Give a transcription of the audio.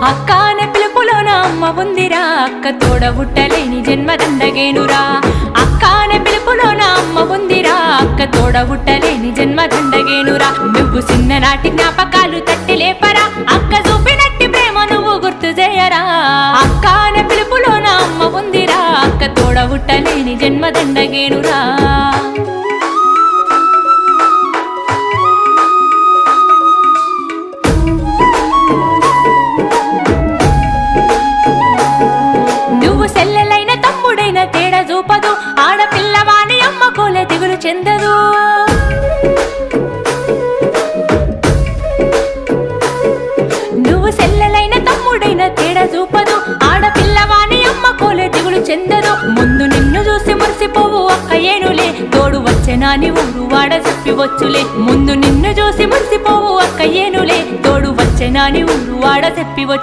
అక్క అనే పిలుపులోన అమ్మ ఉందిరా, అక్క తోడబుట్టలేని జన్మ దండగేనురా. అక్క అనే పిలుపులోన అమ్మ ఉందిరా, అక్క తోడబుట్టలేని జన్మ దండగేనురా. నువ్వు చిన్ననాటి జ్ఞాపకాలు తట్టి లేపరా, అక్క చూపినట్టి ప్రేమ నువ్వు గుర్తు చేయరా. అక్క అనే పిలుపులోన అమ్మ ఉందిరా, అక్క తోడబుట్టలేని జన్మ దండగేనురా. సెల్లెలైన తమ్ముడైన తేడా చూపదు, ఆడపిల్లవాని అమ్మ కోలే దిగులు చెందదు. నువ్వు సెల్లెలైన తమ్ముడైన తేడా చూపదు, ఆడపిల్లవాని అమ్మ కోలే దిగులు చెందదు. ముందు నిన్ను చూసి మురిసిపోవు అక్క ఏనులే, తోడు వచ్చెనాని ఊరు వాడ చెప్పివచ్చులే. ముందు నిన్ను చూసి మురిసిపోవు అక్క ఏనులే, తోడు వచ్చెనాని ఊరు వాడ చెప్పివచ్చు.